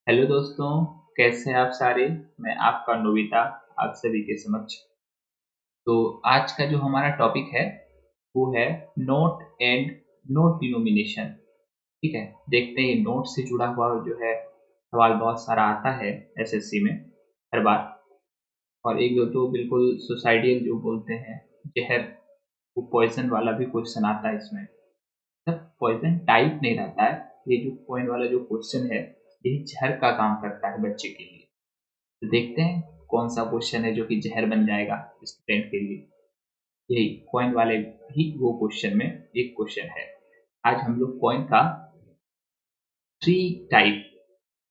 Hello दोस्तों, कैसे हैं आप सारे। मैं आपका नोबिता आप सभी के समक्ष। तो आज का जो हमारा टॉपिक है वो है नोट एंड नोट डिनोमिनेशन। ठीक है, देखते हैं नोट से जुड़ा हुआ जो है सवाल बहुत सारा आता है एसएससी में हर बार। और एक दो तो बिल्कुल सुसाइडियल जो बोलते हैं जहर, वो पॉइजन वाला भी क्वेश्चन आता है इसमें। तब पॉइजन टाइप नहीं रहता है। ये जो पॉइंट वाला जो क्वेश्चन है यही जहर का काम करता है बच्चे के लिए। तो देखते हैं कौन सा क्वेश्चन है जो कि जहर बन जाएगा स्टूडेंट के लिए। यही कॉइन वाले ही वो क्वेश्चन में एक क्वेश्चन है। आज हम लोग कॉइन का 3 टाइप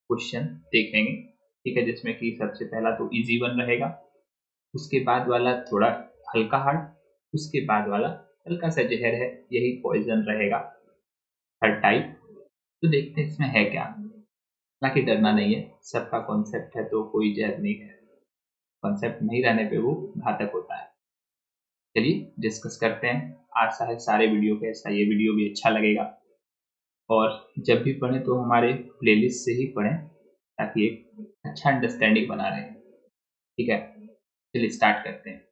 क्वेश्चन देखेंगे। ठीक है, जिसमें कि सबसे पहला तो इजी वन रहेगा, उसके बाद वाला थोड़ा हल्का हार्ड, उसके बाद वाला हल्का सा जहर है, यही पॉइजन रहेगा हर टाइप। तो देखते हैं इसमें है क्या। हालांकि डरना नहीं है, सबका कॉन्सेप्ट है तो कोई जहर नहीं है। कॉन्सेप्ट नहीं रहने पे वो घातक होता है। चलिए डिस्कस करते हैं। आशा है सारे वीडियो के ऐसा ये वीडियो भी अच्छा लगेगा। और जब भी पढ़ें तो हमारे प्लेलिस्ट से ही पढ़ें ताकि एक अच्छा अंडरस्टैंडिंग बना रहे। ठीक है, चलिए स्टार्ट करते हैं।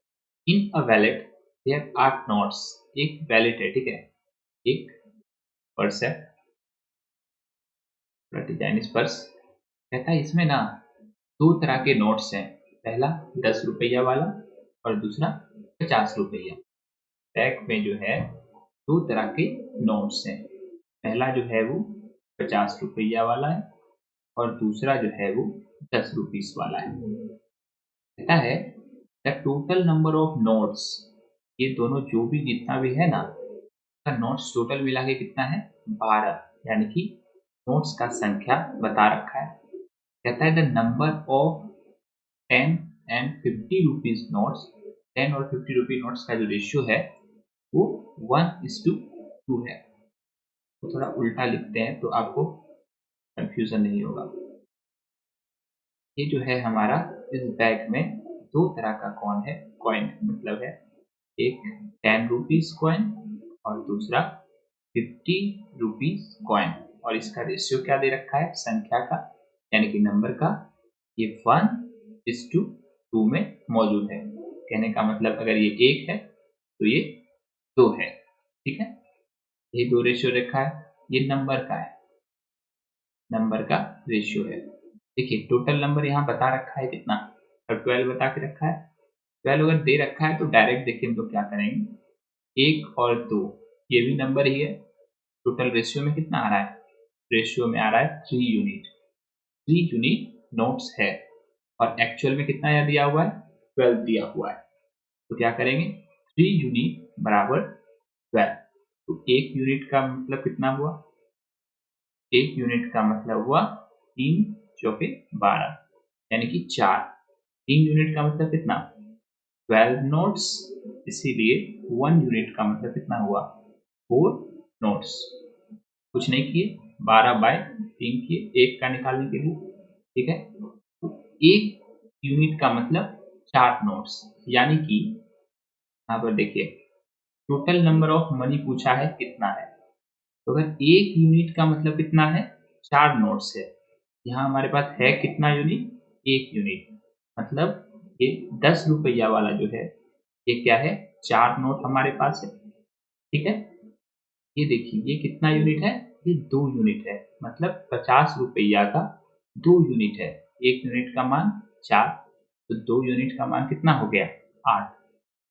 इन अ वैलेट देयर आर नोट्स। एक वैलेट है, ठीक है, एक पर्स है, डिजाइन इस पर्स। कहता है इसमें ना दो तरह के नोट्स हैं। पहला 10 रुपया वाला और दूसरा 50 रुपया। बैग में जो है दो तरह के नोट्स हैं। पहला जो है वो 50 रुपया वाला है और दूसरा जो है वो 10 रुपीस वाला है। कहता है the total number of notes, ये दोनों जो भी जितना भी है ना, का नोट्स टोटल मिला के कितना है 12। यानी कि नोट्स का संख्या बता रखा है। कहता है the number of 10 and 50 rupees notes, 10 और 50 रुपी नोट्स का जो रेशियो है वो 1:2 है। तो थोड़ा उल्टा लिखते हैं तो आपको कंफ्यूजन नहीं होगा। ये जो है हमारा इस बैग में दो तरह का कौन है कॉइन, मतलब है एक 10 रुपीज कॉइन और दूसरा 50 रुपीज कॉइन। और इसका रेशियो क्या दे रखा है संख्या का, यानी कि नंबर का। ये 1:2 में मौजूद है। कहने का मतलब अगर ये एक है तो ये दो है। ठीक है, ये दो रेशियो रखा है, ये नंबर का है, नंबर का रेशियो है। देखिए टोटल नंबर यहाँ बता रखा है कितना, और 12 बता के रखा है। 12 अगर दे रखा है तो डायरेक्ट देखिए हम लोग क्या करेंगे, 1 और 2 ये भी नंबर ही है। टोटल रेशियो में कितना आ रहा है, रेशियो में आ रहा है 3 यूनिट। 3 यूनिट नोट्स है और एक्चुअल में कितना यहाँ दिया हुआ है 12 दिया हुआ है। तो क्या करेंगे 3 यूनिट बराबर 12। तो एक यूनिट का मतलब कितना हुआ, एक यूनिट का मतलब हुआ 3 चौके 12, यानी कि 4। 3 यूनिट का मतलब कितना 12 नोट्स, इसीलिए 1 यूनिट का मतलब कितना हुआ 4 नोट्स। कुछ नहीं किए, 12/3 किए एक का निकालने के लिए। ठीक है, तो एक यूनिट का मतलब 4 नोट्स, यानी कि यहाँ पर देखिए टोटल नंबर ऑफ मनी पूछा है कितना है। तो अगर एक यूनिट का मतलब कितना है 4 नोट्स है, यहाँ हमारे पास है कितना यूनिट, एक यूनिट। मतलब ये 10 रुपया वाला जो है ये क्या है 4 नोट हमारे पास है। ठीक है, ये देखिए ये कितना यूनिट है, ये 2 यूनिट है। मतलब 50 रुपया का 2 यूनिट है। एक यूनिट का मान 4, तो 2 यूनिट का मान कितना हो गया 8।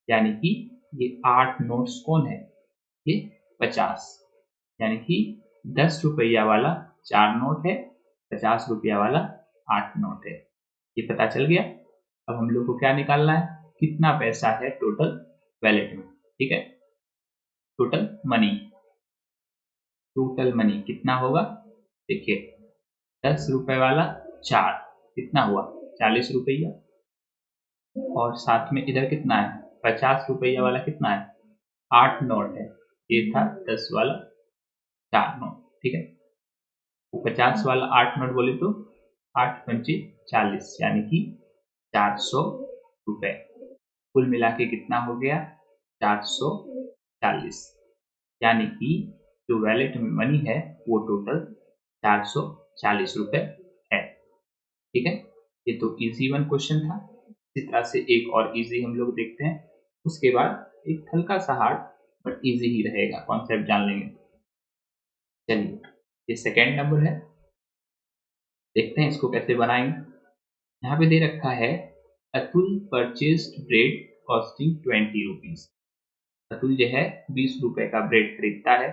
यानी कि ये 8 नोट्स कौन है, ये 50। यानी कि 10 रुपया वाला 4 नोट है, 50 रुपया वाला 8 नोट है। ये पता चल गया। अब हम लोग को क्या निकालना है, कितना पैसा है टोटल वैलेट में। ठीक है, टोटल मनी, टोटल मनी कितना होगा, देखिए 10 रुपए वाला 4 कितना हुआ 40 रुपया, और साथ में इधर कितना है 50 रुपया वाला कितना है 8 नोट है। ये था 10 वाला 4 नोट। ठीक है, वो 50 वाला 8 नोट बोले तो 8×5 40, यानी कि 400 रुपए। कुल मिला के कितना हो गया 440। यानी कि जो वैलेट में मनी है वो टोटल 440 रुपए है। ठीक है, ये तो इजी वन क्वेश्चन था। इसी तरह से एक और इजी हम लोग देखते हैं, उसके बाद एक हल्का सा हार्ड बट इजी ही रहेगा, कॉन्सेप्ट जान लेंगे। चलिए, ये सेकेंड नंबर है, देखते हैं इसको कैसे बनाएंगे। यहाँ पे दे रखा है Atul purchased bread costing 20 rupees. Atul जो है 20 रुपए का ब्रेड खरीदता है।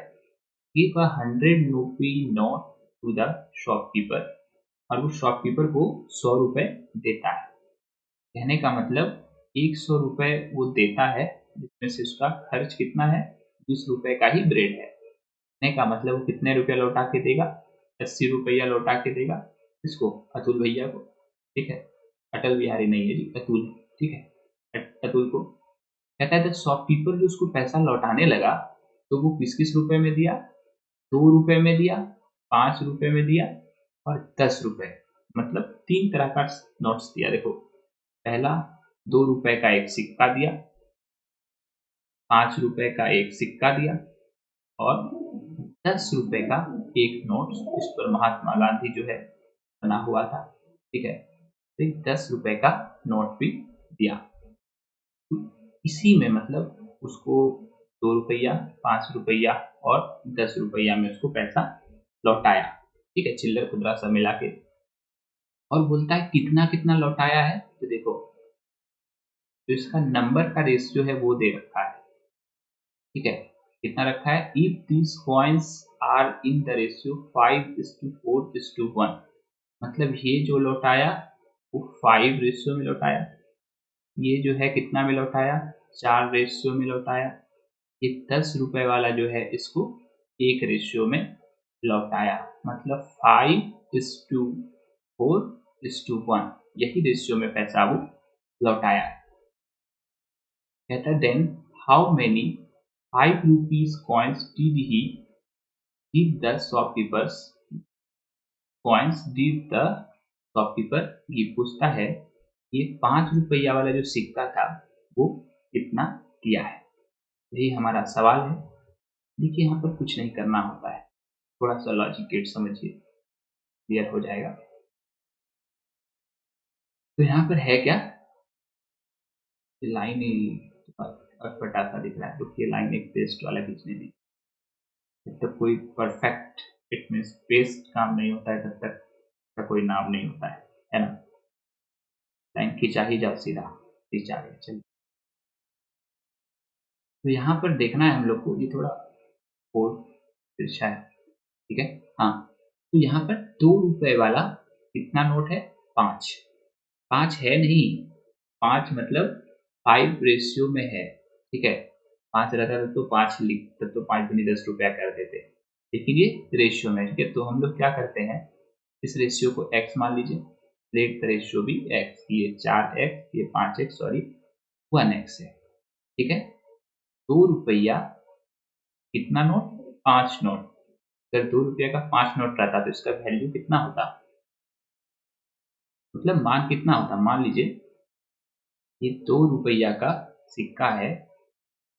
Give a 100 rupee note to the shopkeeper, और वो शॉपकीपर को 100 रुपए देता है। कहने का मतलब 100 रुपए वो देता है, जिसमें से उसका खर्च कितना है, 20 रुपए का ही ब्रेड है। कहने का मतलब वो कितने रुपया लौटा के देगा, 80 रुपया लौटा के देगा। इसको, अतुल भैया को, ठीक है, अटल बिहारी नहीं है जी, अतुल, ठीक है, अतुल को। कहता है शॉपकीपर जो उसको पैसा लौटाने लगा, तो वो किस किस रुपए में दिया, 2 रुपए में दिया, 5 रुपए में दिया और 10 रुपए, मतलब 3 तरह का नोट्स दिया। देखो, पहला 2 रुपए का एक सिक्का दिया, 5 रुपए का एक सिक्का दिया और 10 रुपए का एक नोट, इस पर महात्मा गांधी जो है बना हुआ था, ठीक है, तो 10 रुपए का नोट भी दिया। तो इसी में मतलब उसको 2 रुपया, 5 रुपया और 10 रुपया में उसको पैसा लौटाया, ठीक है, चिल्लर खुदरा सब मिला के। और बोलता है कितना कितना लौटाया है, तो देखो, तो इसका नंबर का रेशियो है वो दे रखा है, ठीक है, कितना रखा है, if these coins are in the ratio 5:4:1, मतलब ये जो लौटाया वो 5 रेशियो में लौटाया, ये जो है कितना में लौटाया, 4 रेशियो में लौटाया, ये 10 रुपए वाला जो है इसको 1 रेशियो में लौटाया, मतलब 5:4:1, यही रेशियो में पैसा वो लौटाया। कहता है then how many 5 rupees coins did he give the shopkeepers, coins did the shopkeeper give, पूछता है ये 5 रुपया वाला जो सिक्का था वो कितना दिया है, यही हमारा सवाल है। देखिए, यहाँ पर कुछ नहीं करना होता है, थोड़ा सा लॉजिक गेट समझिए, क्लियर हो जाएगा। तो यहाँ पर है क्या, लाइन ही अटपटा सा दिख रहा है, तो ये लाइन एक पेस्ट वाला खींचने दी, जब तक कोई परफेक्ट, इट मीन्स पेस्ट काम नहीं होता है तब तक का कोई नाम नहीं होता है ना। लाइन खींचा ही जाओ, सीधा खींचा गया। चलिए, तो यहाँ पर देखना है हम लोग को, ये थोड़ा कोड तिरछा है, ठीक है, हाँ, तो यहाँ पर 2 रुपए वाला कितना नोट है, 5, 5 है नहीं, 5 मतलब 5 रेशियो में है, ठीक है, 5 रहता तो 5 लिख, तब तो 5 दूनी 10 रुपया कर देते, लेकिन ये रेशियो में, ठीक है, तो हम लोग क्या करते हैं, इस रेशियो को x मान लीजिए, लेट द रेशियो भी x, ये 4x, ये 5x, सॉरी 1x है, ठीक है। 2 रुपया कितना नोट, 5 नोट, अगर 2 रुपया का 5 नोट रहता तो इसका वैल्यू कितना होता, मतलब मान कितना होता, मान लीजिए ये 2 रुपया का सिक्का है,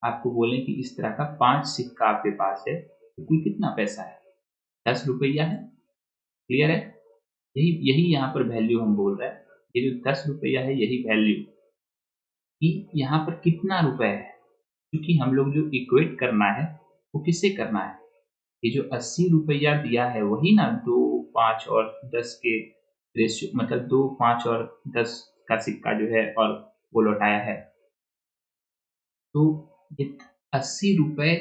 आपको बोले कि इस तरह का 5 सिक्का आपके पास है, तो कुल कितना पैसा है, 10 रुपया है, क्लियर है, यही यही यहाँ पर वैल्यू हम बोल रहे हैं, ये जो 10 रुपया है यही वैल्यू, कि यहाँ पर कितना रुपए है, क्योंकि हम लोग जो इक्वेट करना है वो किससे करना है, ये जो 80 रुपया दिया है वही ना, 2, 5 और 10 के रेशियो, मतलब 2, 5 और 10 का सिक्का जो है और वो लौटाया है, तो ये 80 रुपए,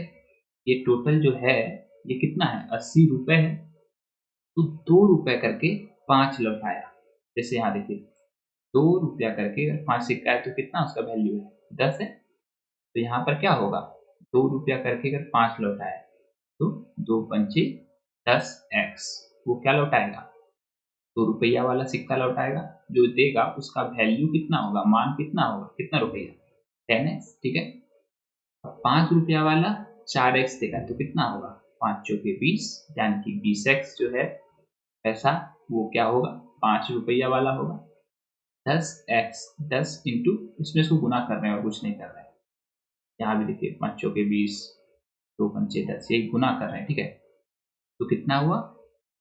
ये टोटल जो है ये कितना है, 80 रुपए है, तो 2 रुपए करके 5 लौटाया, जैसे यहाँ देखिए 2 रुपया करके अगर 5 सिक्का है तो कितना उसका वैल्यू है, 10 है, तो यहाँ पर क्या होगा, 2 रुपया करके अगर 5 लौटाया तो 2 पंचे 10x, वो क्या लौटाएगा, 2 रुपया वाला सिक्का लौटाएगा, जो देगा उसका वैल्यू कितना होगा, मान कितना होगा, कितना रुपया, 10x, ठीक है। अब 5 रुपया वाला 4x देगा तो कितना होगा, 5 चौके 20, यानी कि 20x जो है पैसा, वो क्या होगा, 5 रुपया वाला होगा, 10x, 10 इंटू, इसमें इसको गुना कर रहे हैं और कुछ नहीं कर रहे हैं, यहाँ भी देखिए 5 चौके 20, 2 पंचे 10, ये गुना कर रहे हैं, ठीक है, तो कितना हुआ,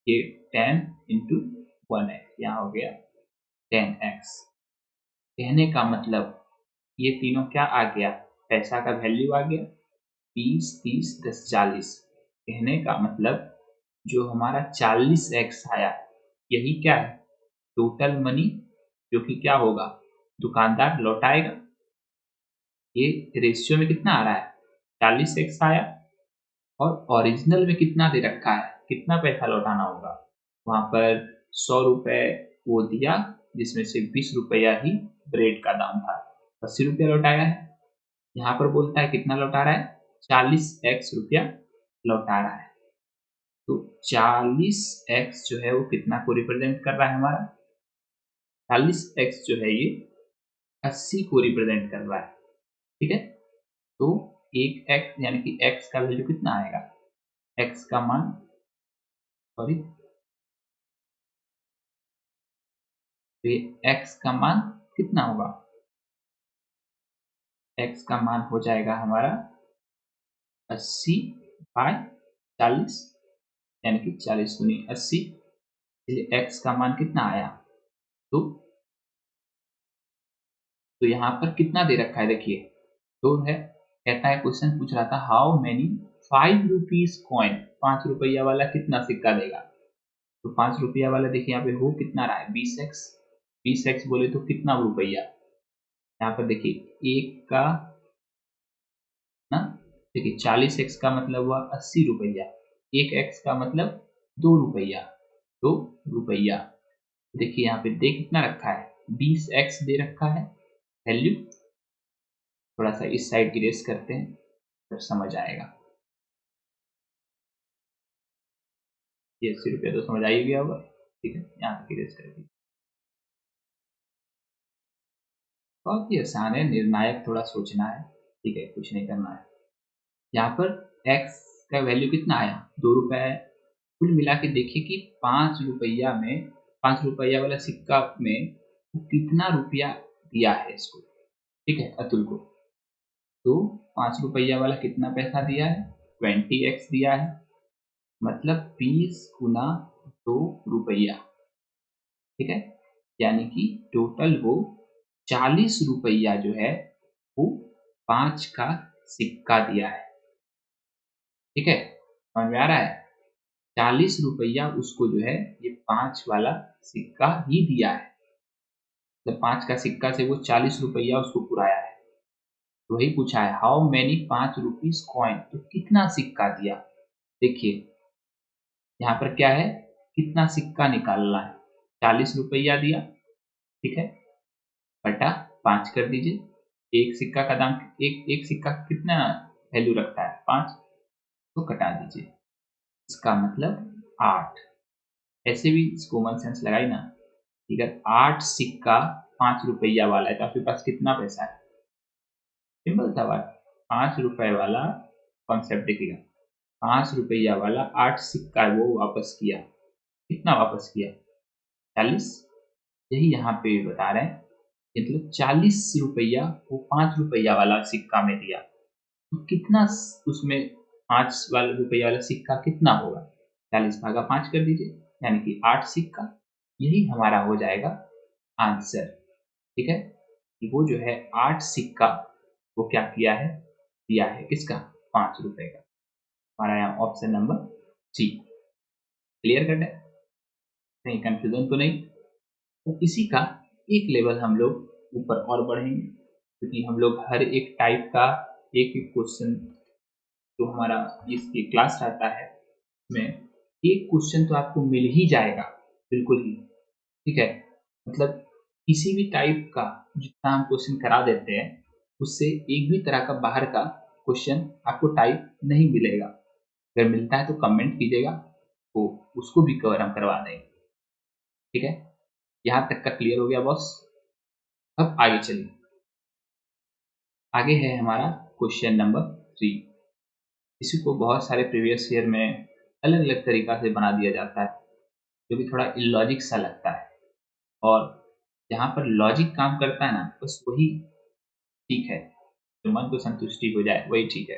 ये 10 इंटू 1x, यहाँ हो गया 10x। कहने का मतलब ये तीनों क्या आ गया, पैसा का वैल्यू आ गया 20, 30, 10, 40। कहने का मतलब जो हमारा 40x आया यही क्या है, टोटल मनी, जो कि क्या होगा, दुकानदार लौटाएगा। ये रेशियो में कितना आ रहा है, 40x आया, और ओरिजिनल में कितना दे रखा है, कितना पैसा लौटाना होगा। वहां पर 100 रुपए वो दिया, जिसमें से 20 रुपया ही ब्रेड का दाम था, 80 रुपया लौटाया है। यहाँ पर बोलता है कितना लौटा रहा है, 40x रुपया लौटा रहा है। तो 40x जो है वो कितना को रिप्रेजेंट कर रहा है, हमारा 40x जो है ये 80 को रिप्रेजेंट कर रहा है। ठीक है, तो एक x यानी कि x का वैल्यू कितना आएगा, x का मान, सॉरी, तो ये x का मान कितना होगा, x का मान हो जाएगा हमारा 80/40, यानी कि 40 दूनी 80, इसलिए x का मान कितना आया, तो यहाँ पर कितना दे रखा है, देखिए तो है, कहता है क्वेश्चन पूछ रहा था हाउ मेनी 5 रुपीज कॉइन, 5 रुपया वाला कितना सिक्का देगा। तो 5 रुपया वाला देखिए यहाँ पे हो कितना रहा है, 20x। 20x बोले तो कितना रुपया, यहाँ पर देखिए एक का ना, देखिए 40x का मतलब हुआ 80 रुपया, एक x का मतलब 2 रुपया, 2 रुपया। देखिए यहाँ पे दे कितना रखा है, 20x दे रखा है वैल्यू। थोड़ा सा इस साइड इरेज करते हैं फिर समझ आएगा। ये 80 रुपया तो समझ आ ही गया होगा, ठीक है, यहाँ तक इरेज कर दी। बहुत ही आसान है, निर्णायक थोड़ा सोचना है, ठीक है, कुछ नहीं करना है। यहाँ पर x का वैल्यू कितना आया, 2 रुपया है। कुल मिला के देखिए कि 5 रुपया में, 5 रुपया वाला सिक्का में कितना रुपया दिया है इसको, ठीक है, अतुल को। तो 5 रुपया वाला कितना पैसा दिया है, 20x दिया है, मतलब 20 गुना 2 रुपया, ठीक है, यानी कि टोटल वो 40 रुपया जो है वो 5 का सिक्का दिया है। ठीक है, समझ में आ रहा है, 40 रुपया उसको जो है ये 5 वाला सिक्का ही दिया है, मतलब 5 का सिक्का से वो 40 रुपया उसको पुराया है। तो वही पूछा है हाउ मेनी 5 रुपीज कॉइन, तो कितना सिक्का दिया। देखिए यहाँ पर क्या है, कितना सिक्का निकालना है, 40 रुपया दिया, ठीक है, बटा 5 कर दीजिए। एक सिक्का का दाम, एक सिक्का कितना वैल्यू रखता है, 5, तो कटा दीजिए, इसका मतलब 8। ऐसे भी कॉमन सेंस लगाई ना, अगर 8 सिक्का 5 रुपया वाला है तो आपके पास कितना पैसा है, सिंपल सा बात, 5 रुपए वाला कॉन्सेप्ट देखिएगा, 5 रुपया वाला 8 सिक्का वो वापस किया, कितना वापस किया, 40। यही यहाँ पे बता रहे हैं, मतलब 40 रुपया वो 5 रुपया वाला सिक्का में दिया, तो कितना उसमें 5 वाला रुपया वाला सिक्का कितना होगा, 40/5 कर दीजिए, यानी कि 8 सिक्का। यही हमारा हो जाएगा आंसर। ठीक है, कि वो जो है 8 सिक्का वो क्या किया है, दिया है, किसका, 5 रुपए का। हमारा यहाँ option number C. Clear cut है, कहीं कंफ्यूजन तो नहीं। तो इसी का एक लेवल हम लोग ऊपर और बढ़ेंगे, क्योंकि हम लोग हर एक टाइप का एक एक क्वेश्चन जो हमारा इसकी क्लास रहता है में एक क्वेश्चन तो आपको मिल ही जाएगा, बिल्कुल ही, ठीक है, मतलब किसी भी टाइप का जितना हम क्वेश्चन करा देते हैं उससे एक भी तरह का बाहर का क्वेश्चन आपको टाइप नहीं मिलेगा। अगर मिलता है तो कमेंट कीजिएगा, तो उसको भी कवर हम करवा देंगे। ठीक है, यहाँ तक का क्लियर हो गया बॉस। अब आगे चलिए, आगे है हमारा क्वेश्चन नंबर 3। इसी को बहुत सारे प्रीवियस ईयर में अलग अलग तरीका से बना दिया जाता है, जो कि थोड़ा इलॉजिक सा लगता है, और जहाँ पर लॉजिक काम करता है ना, बस वही ठीक है, जो मन को संतुष्टि हो जाए वही ठीक है।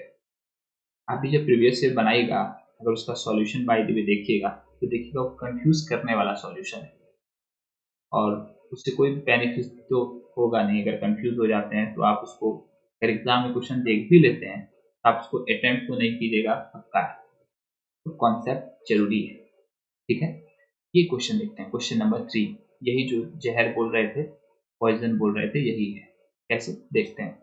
आप भी जब प्रीवियस ईयर बनाइएगा, अगर उसका सॉल्यूशन बाय द वे देखिएगा तो देखिएगा वो कंफ्यूज करने वाला सॉल्यूशन है, और उससे कोई बेनिफिट तो होगा नहीं। अगर कंफ्यूज हो जाते हैं तो आप उसको, अगर एग्जाम में क्वेश्चन देख भी लेते हैं तो आप उसको अटेम्प्ट तो नहीं कीजिएगा, पक्का है। तो कॉन्सेप्ट जरूरी है, ठीक है। ये क्वेश्चन देखते हैं, क्वेश्चन नंबर 3। यही जो जहर बोल रहे थे, पॉइजन बोल रहे थे, यही है। कैसे देखते हैं।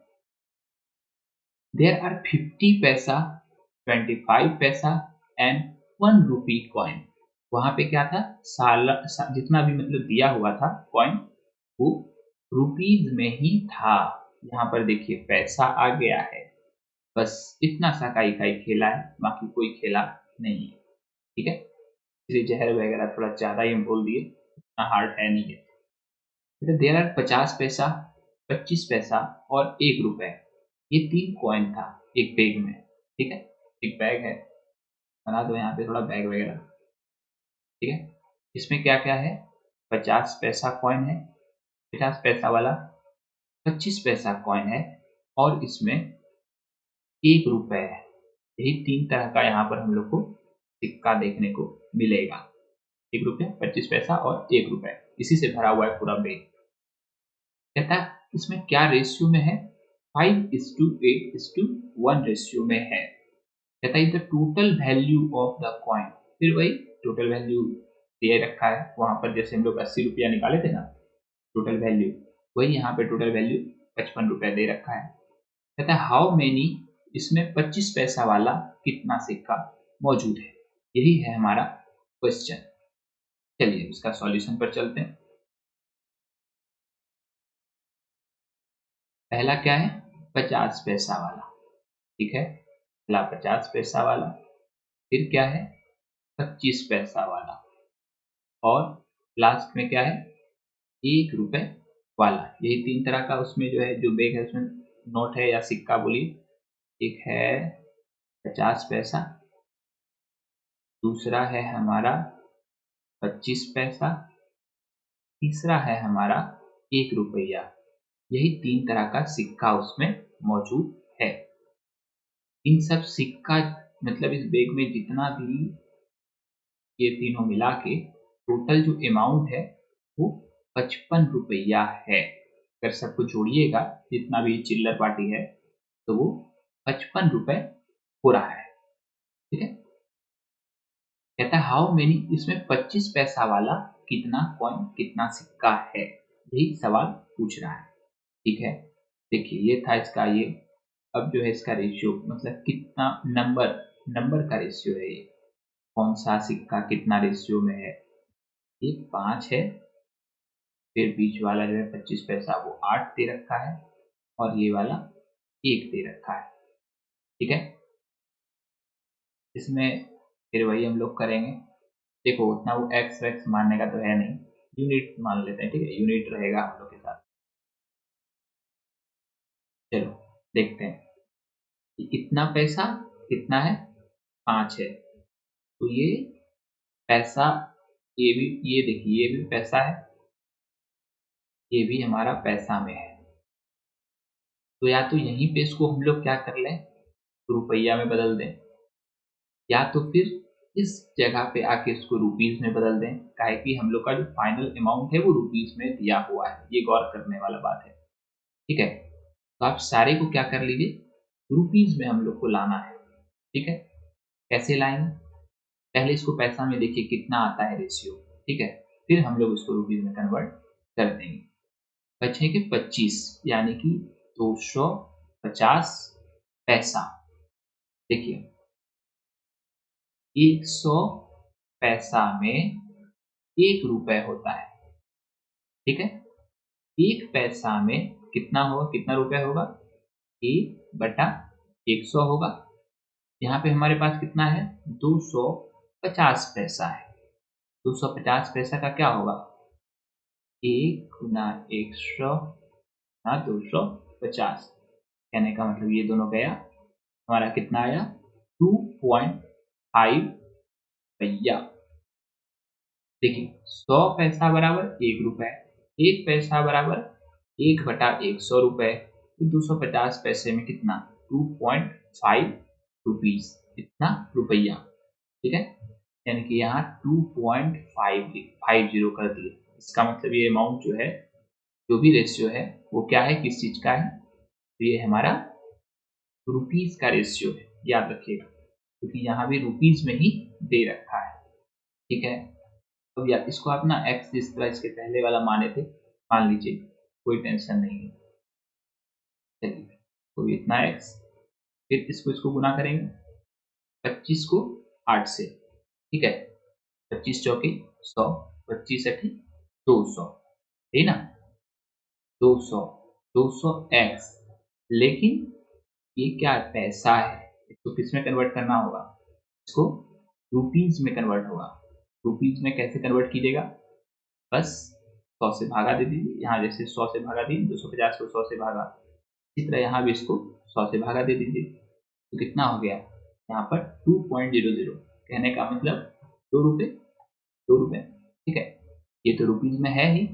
देयर आर 50 पैसा, 25 पैसा एंड 1 रूपी कॉइन। वहां पे क्या था, जितना भी मतलब दिया हुआ था कॉइन, वो रुपीज में ही था। यहाँ पर देखिए पैसा आ गया है, बस इतना सा का इकाई खेला है, बाकी कोई खेला नहीं है, ठीक है। इसलिए जहर वगैरह थोड़ा ज्यादा ही हम बोल दिए, इतना हार्ड है नहीं है। देर आर 50 पैसा, 25 पैसा और 1 रुपए। ये 3 कॉइन था एक बैग में, ठीक है। एक बैग है, बना दो यहाँ पे थोड़ा बैग वगैरह, ठीक है। इसमें क्या क्या है, 50 पैसा कॉइन है, 50 पैसा वाला, 25 पैसा कॉइन है, और इसमें 1 रुपए है। यही 3 तरह का यहाँ पर हम लोग को सिक्का देखने को मिलेगा। 1 रुपया, 25 पैसा और 1 रुपए, इसी से भरा हुआ है पूरा बैग। कहता है इसमें क्या रेशियो में है, 5:8:1 रेशियो में है। कहता है the total value of the coin, फिर वही टोटल वैल्यू दे रखा है वहां पर, जैसे हम लोग 80 रुपया निकाले थे ना टोटल वैल्यू, वही यहाँ पे टोटल वैल्यू 55 रुपया दे रखा है। कहता है हाउ मेनी, इसमें 25 पैसा वाला कितना सिक्का मौजूद है, यही है हमारा क्वेश्चन। चलिए इसका सॉल्यूशन पर चलते हैं। पहला क्या है, 50 पैसा वाला, ठीक है। पहला 50 पैसा वाला, फिर क्या है 25 पैसा वाला, और लास्ट में क्या है 1 रुपए वाला। यही 3 तरह का उसमें जो है, जो बैग है उसमें नोट है या सिक्का बोलिए। एक है 50 पैसा, दूसरा है हमारा 25 पैसा, तीसरा है हमारा 1 रुपया। यही 3 तरह का सिक्का उसमें मौजूद है। इन सब सिक्का मतलब इस बैग में जितना भी ये तीनों मिला के टोटल जो अमाउंट है वो 55 रुपया है। अगर सबको जोड़िएगा जितना भी चिल्लर पार्टी है तो वो 55 रुपए हो रहा है, ठीक है। कहता है हाउ मेनी, इसमें 25 पैसा वाला कितना कॉइन, कितना सिक्का है, यही सवाल पूछ रहा है, ठीक है। देखिए ये था इसका ये, अब जो है इसका रेशियो मतलब कितना नंबर, नंबर का रेशियो है ये, कौन सा सिक्का कितना रेशियो में है। ये 5 है, फिर बीच वाला जो है 25 पैसा वो 8 दे रखा है, और ये वाला 1 दे रखा है, ठीक है। इसमें फिर वही हम लोग करेंगे। देखो उतना वो एक्स वैक्स मानने का तो है नहीं, यूनिट मान लेते हैं, ठीक है, यूनिट रहेगा हम लोग के साथ। चलो देखते हैं कि कितना पैसा कितना है, 5 है, तो ये पैसा, ये भी, ये देखिए ये भी पैसा है, ये भी हमारा पैसा में है। तो या तो यहीं पे इसको हम लोग क्या कर लें, रुपया में बदल दें, या तो फिर इस जगह पे आके इसको रुपीज में बदल दें, काहे कि हम लोग का जो फाइनल अमाउंट है वो रुपीज में दिया हुआ है, ये गौर करने वाला बात है, ठीक है। तो आप सारे को क्या कर लीजिए, रुपीज में हम लोग को लाना है, ठीक है। कैसे लाएंगे, पहले इसको पैसा में देखिए कितना आता है रेशियो, ठीक है, फिर हम लोग इसको रुपीज में कन्वर्ट कर देंगे। बचेंगे 25, यानी कि 250 पैसा। देखिए 100 पैसा में 1 रुपए होता है, ठीक है। 1 पैसा में कितना होगा, कितना रुपए होगा, 1/100 होगा। यहाँ पे हमारे पास कितना है, 250 पैसा है। 250 पैसा का क्या होगा, 1 गुना 100 ना 250, कहने का मतलब ये दोनों गया, हमारा कितना आया 2.5 भैया। देखिए 100 पैसा बराबर 1 रुपए, 1 पैसा बराबर 1/100 रुपए, तो 250 पैसे में कितना 2.5 रुपीज, इतना रुपया, ठीक है। यानी कि यहाँ 2.50 कर दिए, इसका मतलब ये अमाउंट जो है, जो भी रेशियो है वो क्या है, किस चीज का है, तो ये हमारा रुपीज का रेशियो है, याद रखिएगा, क्योंकि यहाँ भी रुपीज में ही दे रखा है। ठीक है, अब या इसको आप ना एक्स जिस तरह इसके पहले वाला माने थे मान लीजिए, कोई टेंशन नहीं है। चलिए, तो इतना एक्स, फिर इसको गुना करेंगे 25 को 8 से। ठीक है, 25 चौके 100, 25 अठी 200, है ना, 200, 200 एक्स। लेकिन ये क्या है, पैसा है, इसको किस में कन्वर्ट करना होगा, इसको रुपीज में कन्वर्ट होगा। रुपीज में कैसे कन्वर्ट कीजिएगा, बस 100 से भागा दे दीजिए, यहाँ जैसे 100 से भागा दी 250 को 100 से भागा, इसी तरह यहाँ भी इसको 100 से भागा दे दीजिए, तो कितना हो गया यहाँ पर 2.00। कहने का मतलब 2 रुपये, 2 रुपये। ठीक है, ये तो रुपीज में है ही,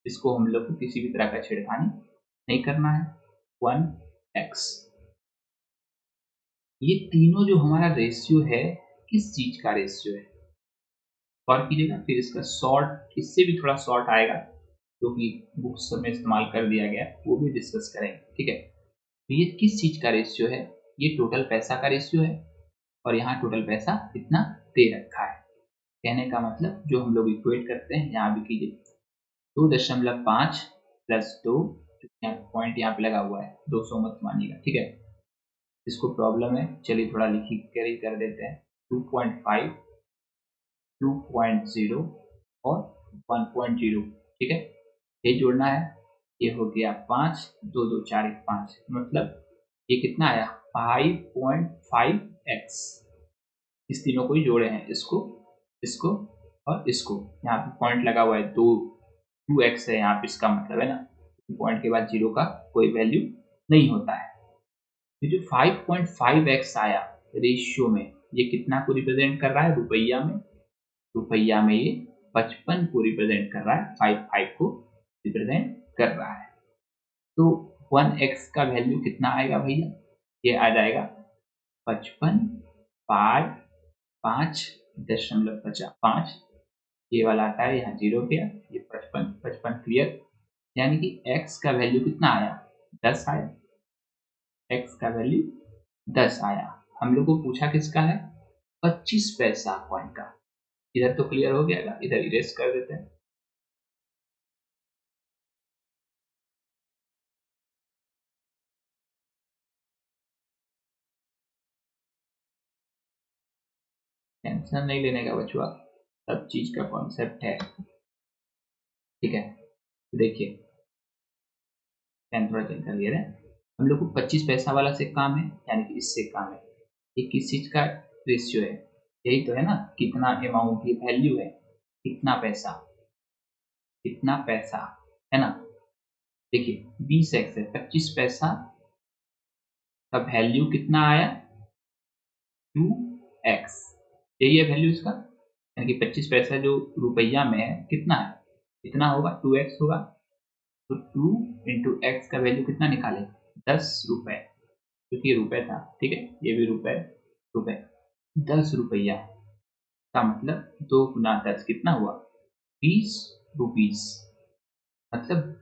इसको हम लोग को किसी भी तरह का छेड़खानी नहीं करना है। 1x, ये तीनों जो हमारा रेशियो है, किस चीज का रेशियो है, और कीजिएगा। फिर इसका शॉर्ट, इससे भी थोड़ा शॉर्ट आएगा जो कि बुक्स में इस्तेमाल कर दिया गया, वो भी डिस्कस करेंगे। ठीक है, तो ये किस चीज का रेशियो है, ये टोटल पैसा का रेशियो है, और यहाँ टोटल पैसा इतना दे रखा है। कहने का मतलब जो हम लोग इक्वेट करते हैं, यहाँ भी कीजिए 2.5 + 2, पॉइंट यहाँ पे लगा हुआ है, 200 मत मानिएगा। ठीक है, इसको प्रॉब्लम है, चलिए थोड़ा लिखी कैरी कर देते हैं। 2.5, 2.0 और 1.0। ठीक है, ये जोड़ना है, ये हो गया 5, 2 2 4 1 5, मतलब ये कितना आया 5.5x। इस तीनों को ही जोड़े हैं, इसको, इसको और इसको, यहाँ पे पॉइंट लगा हुआ है, 2x है यहाँ पे, इसका मतलब है ना, पॉइंट के बाद जीरो का कोई वैल्यू नहीं होता है। ये जो 5.5x आया रेशियो में, ये कितना को रिप्रेजेंट कर रहा है रुपया में, रुपया में ये 55 को रिप्रेजेंट कर रहा है, 55 को रिप्रेजेंट कर रहा है। तो 1x का वैल्यू कितना आएगा भैया, ये आ जाएगा 55 5 5.55, ये वाला आता है यहाँ जीरो गया, ये 55 55 क्लियर, यानी कि x का वैल्यू कितना आया, 10 आया, x का वैल्यू 10 आया। हम लोग को पूछा किसका है, 25 पैसा कॉइन का। इधर तो क्लियर हो गया, इधर इरेज कर देते हैं। टेंशन नहीं लेने का बचुआ, सब चीज का कॉन्सेप्ट है। ठीक है, देखिए पेन थोड़ा चेंज कर लिया है, हम लोग को 25 पैसा वाला से काम है, यानी कि इससे काम है। ये किस चीज का रेशियो है, यही तो है ना, कितना अमाउंट, ये वैल्यू है, कितना पैसा, कितना पैसा, है ना। देखिए 20x है, 25 पैसा का वैल्यू कितना आया, 2x, यही है वैल्यू इसका, यानी कि 25 पैसा जो रुपया में है कितना है, कितना होगा 2x होगा। तो 2 इंटू एक्स का वैल्यू कितना निकाले, 10 रुपए, क्योंकि ये रुपए था। ठीक है, ये भी रुपए, रुपए 10 रुपया का मतलब 2 गुना 10 कितना हुआ, 20 रुपीस। मतलब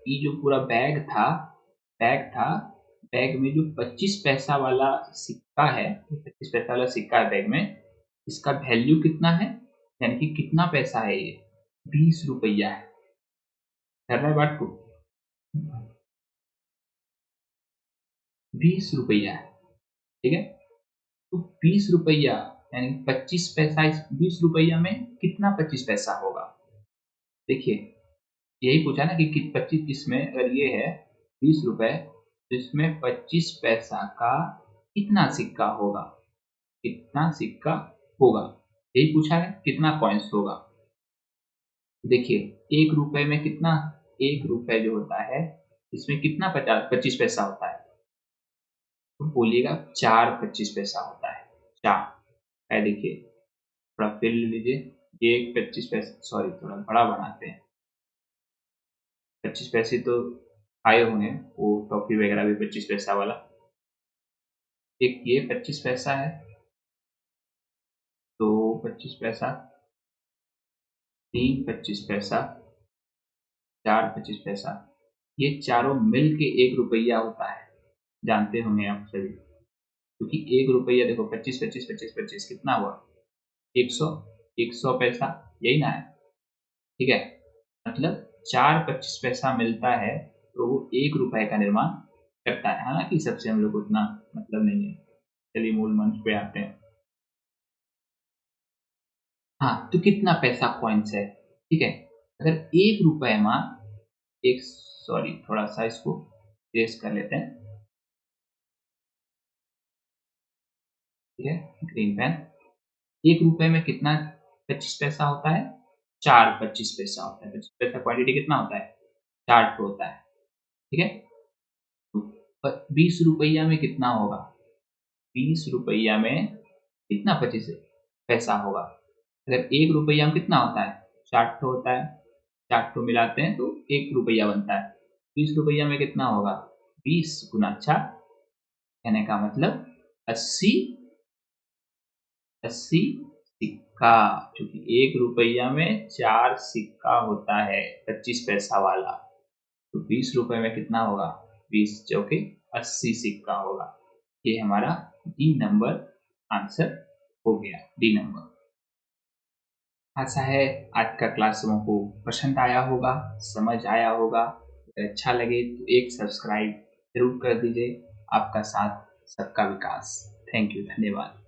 ये जो पूरा बैग था, बैग में जो 25 पैसा वाला सिक्का है, 25 पैसा वाला सिक्का है बैग में, इसका वैल्यू कितना है, यानी कि कितना पैसा है, ये 20 रुपया है। कर रहा है बात को, 20 रुपया है। ठीक है, तो 20 रुपया यानी 25 पैसा, इस 20 रुपया में कितना 25 पैसा होगा। देखिए यही पूछा ना कि 25, इसमें अगर ये है 20 रुपए, तो इसमें 25 पैसा का कितना सिक्का होगा, कितना सिक्का होगा, यही पूछा है, कितना कॉइन्स होगा। देखिए 1 रुपए में कितना, 1 रुपए जो होता है इसमें कितना 25 पैसा होता है, तो बोलिएगा 4 25 पैसा होता है, 4 है। देखिए थोड़ा फिर लीजिए, ये 25 पैसे, सॉरी थोड़ा बड़ा बनाते हैं, 25 पैसे तो आए होंगे, वो टॉफी वगैरह भी 25 पैसा वाला, एक ये 25 पैसा है, तो 25 पैसा 3 25 पैसा, 4 25 पैसा, ये चारों मिल के 1 रुपया होता है, जानते होंगे आप सभी। क्योंकि 1 रुपया देखो 25 25 25 25 कितना हुआ? 100, 100 पैसा, यही ना है? ठीक है? मतलब 4 25 पैसा मिलता है तो वो 1 रुपए का निर्माण करता है। हालाँकि सबसे हम लोग को उतना मतलब नहीं है। चलिए मूल मंत्र पे आते हैं। हाँ, तो कितना पैसा कॉइन्स है, ठीक है? अगर 1 रुपए में एक सॉरी थोड़ा-सा इसको इरेज़ कर लेते हैं, ठीक है? Green pen. 1 रुपए में कितना 25 पैसा होता है? 4 25 पैसा होता है। 25 पैसा क्वांटिटी कितना होता है? 4 ठो होता है, ठीक है? तो 20 रुपया में कितना होगा? 20 रुपया में कितना 25 पैसा होगा? अगर 1 रुपया में कितना होता है? 4 ठो होता है। 4 ठो मिलाते हैं तो 1 रुपया बनता है। 20 रुपया में कितना होगा? 20 गुना 4 कहने का मतलब 80 80 सिक्का, क्योंकि 1 रुपया में 4 सिक्का होता है 25 पैसा वाला। तो 20 रुपए में कितना होगा? 20 चौके 80 सिक्का होगा। ये हमारा डी नंबर आंसर हो गया, डी नंबर। आशा है आज का क्लास को पसंद आया होगा, समझ आया होगा। अगर अच्छा लगे तो एक सब्सक्राइब ज़रूर कर दीजिए। आपका साथ सबका विकास। थैंक यू, धन्यवाद।